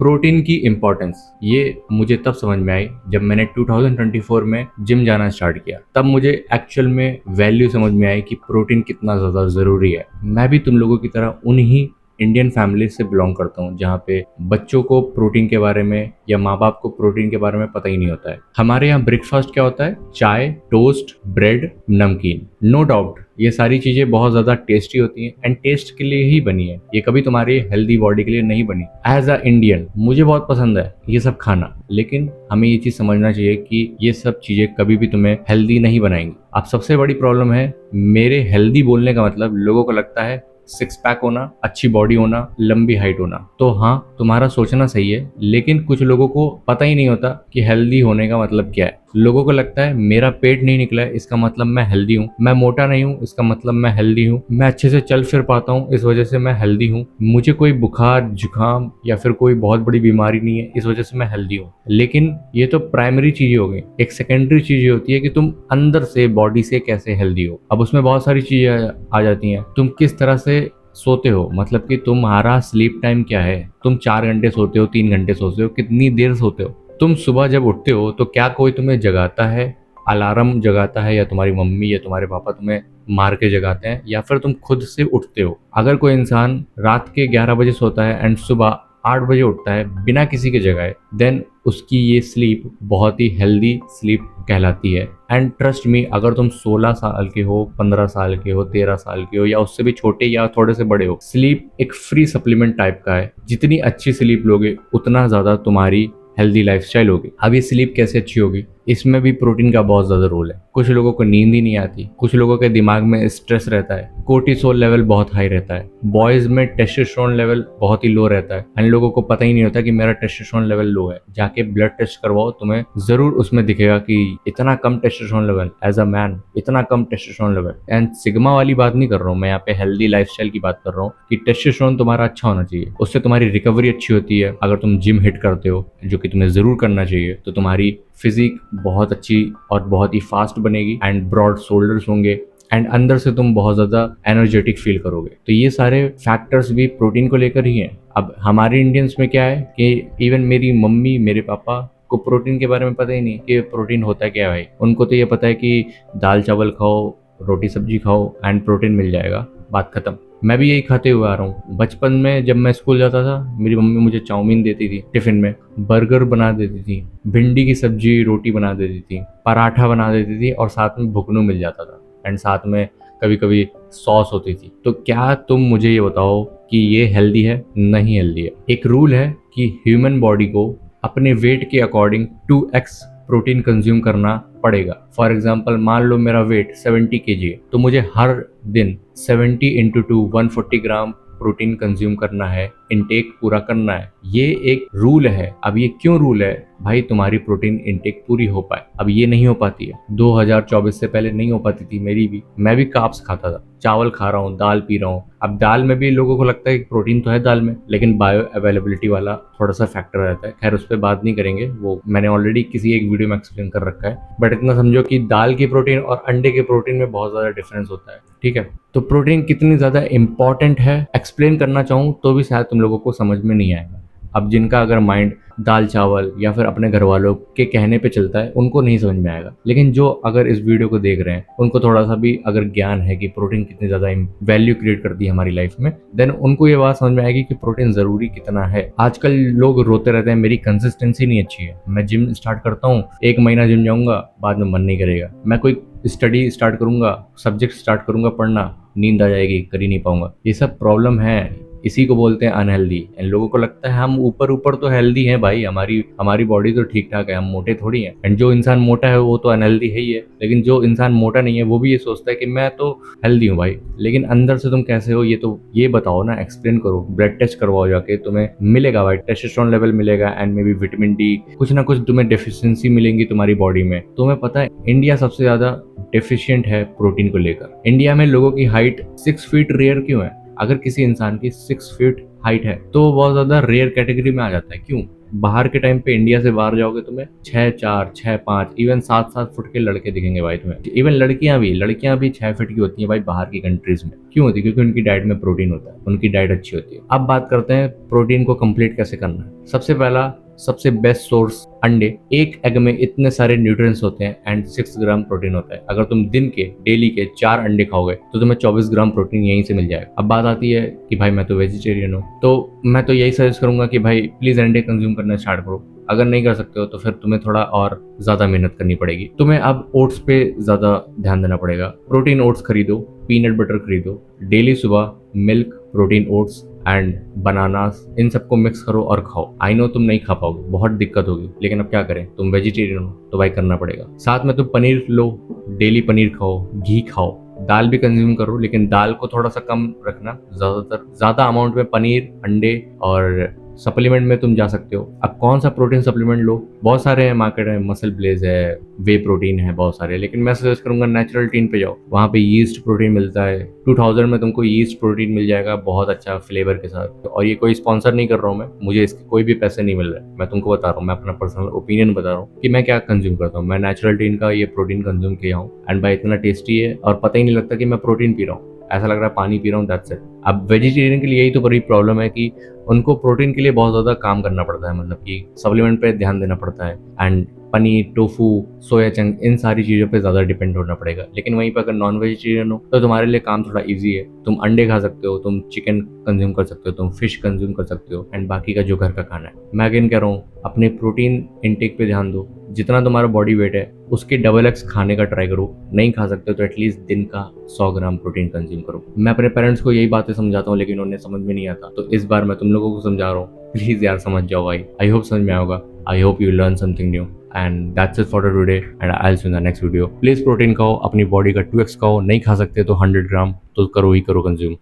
Protein की importance ये मुझे तब समझ में आई जब मैंने 2024 में जिम जाना स्टार्ट किया। तब मुझे एक्चुअल में वैल्यू समझ में आई कि प्रोटीन कितना ज़्यादा ज़रूरी है। मैं भी तुम लोगों की तरह उन्हीं इंडियन फैमिली से बिलोंग करता हूँ जहाँ पे बच्चों को प्रोटीन के बारे में या माँ बाप को प्रोटीन के बारे में पता ही नहीं होता है। हमारे यहाँ ब्रेकफास्ट क्या होता है? चाय, टोस्ट, ब्रेड, नमकीन। नो डाउट ये सारी चीजें बहुत ज्यादा टेस्टी होती हैं एंड टेस्ट के लिए ही बनी है, ये कभी तुम्हारी हेल्दी बॉडी के लिए नहीं बनी। एज अ इंडियन मुझे बहुत पसंद है ये सब खाना, लेकिन हमें ये चीज समझना चाहिए कि ये सब चीजें कभी भी तुम्हें हेल्दी नहीं बनाएंगी। अब सबसे बड़ी प्रॉब्लम है, मेरे हेल्दी बोलने का मतलब लोगों को लगता है सिक्स पैक होना, अच्छी बॉडी होना, लंबी हाइट होना। तो हाँ, तुम्हारा सोचना सही है, लेकिन कुछ लोगों को पता ही नहीं होता कि हेल्दी होने का मतलब क्या है। लोगों को लगता है मेरा पेट नहीं निकला है इसका मतलब मैं हेल्दी हूँ, मैं मोटा नहीं हूँ इसका मतलब मैं हेल्दी हूँ, मैं अच्छे से चल फिर पाता हूँ इस वजह से मैं हेल्दी हूँ, मुझे कोई बुखार जुकाम या फिर कोई बहुत बड़ी बीमारी नहीं है इस वजह से मैं हेल्दी हूँ। लेकिन ये तो प्राइमरी चीजें हो गई। एक सेकेंडरी चीज ये होती है कि तुम अंदर से बॉडी से कैसे हेल्दी हो। अब उसमें बहुत सारी चीजें आ जाती हैं। तुम किस तरह से सोते हो, मतलब कि तुम्हारा स्लीप टाइम क्या है? तुम 4 घंटे सोते हो, 3 घंटे सोते हो, कितनी देर सोते हो? तुम सुबह जब उठते हो तो क्या कोई तुम्हें जगाता है, अलार्म जगाता है, या तुम्हारी मम्मी या तुम्हारे पापा तुम्हें मार के जगाते हैं, या फिर तुम खुद से उठते हो? अगर कोई इंसान रात के 11 बजे सोता है एंड सुबह 8 बजे उठता है बिना किसी के जगाए, देन उसकी ये स्लीप बहुत ही हेल्दी स्लीप कहलाती है। एंड ट्रस्ट मी, अगर तुम 16 साल के हो, 15 साल के हो, 13 साल के हो, या उससे भी छोटे या थोड़े से बड़े हो, स्लीप एक फ्री सप्लीमेंट टाइप का है। जितनी अच्छी स्लीप लोगे उतना ज्यादा तुम्हारी हेल्दी लाइफस्टाइल होगी। अब ये स्लीप कैसे अच्छी होगी? इसमें भी प्रोटीन का बहुत ज्यादा रोल है। कुछ लोगों को नींद ही नहीं आती, कुछ लोगों के दिमाग में स्ट्रेस रहता है, कोर्टिसोल लेवल बहुत हाई रहता है, बॉयज में टेस्टोस्टेरोन लेवल बहुत ही लो रहता है। इन लोगों को पता ही नहीं होता कि मेरा टेस्टोस्टेरोन लेवल लो है। जाके ब्लड टेस्ट करवाओ, तुम्हें जरूर उसमें दिखेगा कि इतना कम testosterone level, as a man इतना कम टेस्टोस्टेरोन लेवल। एंड सिग्मा वाली बात नहीं कर रहा हूँ मैं, यहाँ पे हेल्दी लाइफस्टाइल की बात कर रहा हूँ कि टेस्टोस्टेरोन तुम्हारा अच्छा होना चाहिए, उससे तुम्हारी रिकवरी अच्छी होती है। अगर तुम जिम हिट करते हो, जो कि तुम्हें जरूर करना चाहिए, तो तुम्हारी फिजिक बहुत अच्छी और बहुत ही फास्ट बनेगी एंड ब्रॉड शोल्डर्स होंगे एंड अंदर से तुम बहुत ज़्यादा एनर्जेटिक फील करोगे। तो ये सारे फैक्टर्स भी प्रोटीन को लेकर ही हैं। अब हमारे इंडियंस में क्या है कि इवन मेरी मम्मी, मेरे पापा को प्रोटीन के बारे में पता ही नहीं कि प्रोटीन होता क्या है भाई। उनको तो ये पता है कि दाल चावल खाओ, रोटी सब्जी खाओ एंड प्रोटीन मिल जाएगा, बात खत्म। मैं भी यही खाते हुए आ रहा हूँ। बचपन में जब मैं स्कूल जाता था, मेरी मम्मी मुझे चाउमीन देती थी टिफिन में, बर्गर बना देती थी, भिंडी की सब्जी रोटी बना देती थी, पराठा बना देती थी और साथ में भुगनू मिल जाता था एंड साथ में कभी कभी सॉस होती थी। तो क्या तुम मुझे ये बताओ कि ये हेल्दी है? नहीं हेल्दी है। एक रूल है कि ह्यूमन बॉडी को अपने वेट के अकॉर्डिंग 2x प्रोटीन कंज्यूम करना पड़ेगा। फॉर एग्जाम्पल, मान लो मेरा वेट 70 kg है, तो मुझे हर दिन 70 इंटू 2 140 ग्राम प्रोटीन कंज्यूम करना है, इनटेक पूरा करना है। ये एक रूल है। अब ये क्यों रूल है भाई? तुम्हारी प्रोटीन इनटेक पूरी हो पाए। अब ये नहीं हो पाती है, 2024 से पहले नहीं हो पाती थी मेरी भी। मैं भी कार्ब्स खाता था, चावल खा रहा हूँ, दाल पी रहा हूँ। अब दाल में भी लोगों को लगता है कि प्रोटीन तो है दाल में, लेकिन बायो अवेलेबिलिटी वाला थोड़ा सा फैक्टर रहता है। खैर, उस पर बात नहीं करेंगे, वो मैंने ऑलरेडी किसी एक वीडियो में एक्सप्लेन कर रखा है। बट इतना समझो कि दाल की प्रोटीन और अंडे के प्रोटीन में बहुत ज्यादा डिफरेंस होता है। ठीक है, तो प्रोटीन कितनी ज्यादा इंपॉर्टेंट है एक्सप्लेन करना चाहूँ तो भी शायद तुम लोगों को समझ में नहीं आएगा। अब जिनका अगर माइंड दाल चावल या फिर अपने घर वालों के कहने पे चलता है, उनको नहीं समझ में आएगा। लेकिन जो अगर इस वीडियो को देख रहे हैं, उनको थोड़ा सा भी अगर ज्ञान है कि प्रोटीन कितनी ज़्यादा वैल्यू क्रिएट करती है हमारी लाइफ में, देन उनको ये बात समझ में आएगी कि प्रोटीन ज़रूरी कितना है। आजकल लोग रोते रहते हैं मेरी कंसिस्टेंसी नहीं अच्छी है। मैं जिम स्टार्ट करता हूँ, 1 महीना जिम जाऊँगा, बाद में मन नहीं करेगा। मैं कोई स्टडी स्टार्ट करूँगा, सब्जेक्ट स्टार्ट करूँगा पढ़ना, नींद आ जाएगी, कर ही नहीं पाऊंगा। ये सब प्रॉब्लम है, इसी को बोलते हैं अनहेल्दी। इन लोगों को लगता है हम ऊपर ऊपर तो हेल्दी हैं भाई, हमारी बॉडी तो ठीक ठाक है, हम मोटे थोड़ी हैं। एंड जो इंसान मोटा है वो तो अनहेल्दी है ही है। लेकिन जो इंसान मोटा नहीं है वो भी ये सोचता है कि मैं तो हेल्दी हूँ भाई। लेकिन अंदर से तुम कैसे हो ये बताओ ना, एक्सप्लेन करो। ब्लड टेस्ट करवाओ जाके, तुम्हें मिलेगा भाई टेस्टोस्टेरोन लेवल मिलेगा and may be vitamin D, कुछ ना कुछ तुम्हें डेफिशिएंसी मिलेंगी तुम्हारी बॉडी में। तुम्हें पता है इंडिया सबसे ज्यादा डेफिशिएंट है प्रोटीन को लेकर। इंडिया में लोगों की हाइट 6 फीट रेयर क्यों है? अगर किसी इंसान की 6 फीट हाइट है तो वो बहुत ज्यादा रेयर कैटेगरी में आ जाता है। क्यों? बाहर के टाइम पे इंडिया से बाहर जाओगे तुम्हें 6'4", 6'5", इवन 7'7" के लड़के दिखेंगे भाई तुम्हें। इवन लड़कियां भी 6 फीट की होती हैं भाई बाहर की कंट्रीज में। क्यों होती है? क्योंकि उनकी डाइट में प्रोटीन होता है, उनकी डाइट अच्छी होती है। अब बात करते हैं प्रोटीन को कंप्लीट कैसे करना है। सबसे पहला, सबसे बेस्ट सोर्स अंडे। एक एग में इतने सारे न्यूट्रिएंट्स होते हैं एंड 6 ग्राम प्रोटीन होता है। अगर तुम दिन के डेली के 4 अंडे खाओगे तो तुम्हें 24 ग्राम प्रोटीन यहीं से मिल जाएगा। अब बात आती है कि भाई मैं तो वेजिटेरियन हूँ, तो मैं तो यही सजेस्ट करूंगा कि भाई प्लीज अंडे कंज्यूम करना स्टार्ट करो। अगर नहीं कर सकते हो तो फिर तुम्हें थोड़ा और ज्यादा मेहनत करनी पड़ेगी। तुम्हें अब ओट्स पे ज्यादा ध्यान देना पड़ेगा। प्रोटीन ओट्स खरीदो, पीनट बटर खरीदो, डेली सुबह milk, protein oats and bananas, इन सबको मिक्स करो और खाओ। आई नो तुम नहीं खा पाओगे, बहुत दिक्कत होगी, लेकिन अब क्या करें, तुम वेजिटेरियन हो तो भाई करना पड़ेगा। साथ में तुम पनीर लो, डेली पनीर खाओ, घी खाओ, दाल भी कंज्यूम करो, लेकिन दाल को थोड़ा सा कम रखना। ज्यादा अमाउंट में पनीर, अंडे और सप्लीमेंट में तुम जा सकते हो। अब कौन सा प्रोटीन सप्लीमेंट लो? बहुत सारे हैं मार्केट में, मसल ब्लेज है, वे प्रोटीन है, बहुत सारे, लेकिन मैं सजेस्ट करूंगा नेचुरल टीन पे जाओ। वहाँ पे यीस्ट प्रोटीन मिलता है, 2000 में तुमको यीस्ट प्रोटीन मिल जाएगा बहुत अच्छा फ्लेवर के साथ। और ये कोई स्पॉन्सर नहीं कर रहा हूँ मैं, मुझे इसके कोई भी पैसे नहीं मिल रहे, मैं तुमको बता रहा हूँ, मैं अपना पर्सनल ओपिनियन बता रहा हूँ कि मैं क्या कंज्यूम करता हूँ। मैं नेचुरल टीन का ये प्रोटीन कंज्यूम किया हूँ एंड भाई इतना टेस्टी है और पता ही नहीं लगता कि मैं प्रोटीन पी रहा हूँ, ऐसा लग रहा है पानी पी रहा हूँ, दैट्स इट। अब वेजिटेरियन के लिए यही तो बड़ी प्रॉब्लम है कि उनको प्रोटीन के लिए बहुत ज़्यादा काम करना पड़ता है, मतलब कि सप्लीमेंट पे ध्यान देना पड़ता है and paneer, tofu, soya chunk, इन सारी चीज़ों पे ज़्यादा डिपेंड होना पड़ेगा। लेकिन वहीं पर अगर नॉन वेजिटेरियन हो तो तुम्हारे लिए काम थोड़ा इजी है। तुम अंडे खा सकते हो, तुम चिकन कंज्यूम कर सकते हो, तुम फिश कंज्यूम कर सकते हो एंड बाकी का जो घर का खाना है। मैं अगेन कह रहा हूँ, अपने प्रोटीन इनटेक पे ध्यान दो। जितना तुम्हारा बॉडी वेट है उसके डबल एक्स खाने का ट्राई करो। नहीं खा सकते हो तो एटलीस्ट दिन का 100 ग्राम प्रोटीन कंज्यूम करो। मैं अपने पेरेंट्स को यही बातें समझाता हूँ लेकिन उन्हें समझ में नहीं आता, तो इस बार मैं तुम लोगों को समझा रहा हूँ, प्लीज यार समझ जाओ भाई। आई होप समझ में आएगा। I hope you learn something new and that's it for today and I will see you in the next video. Please protein खाओ, अपनी बॉडी का 2x खाओ। नहीं खा सकते तो 100 ग्राम तो करो ही करो कंज्यूम।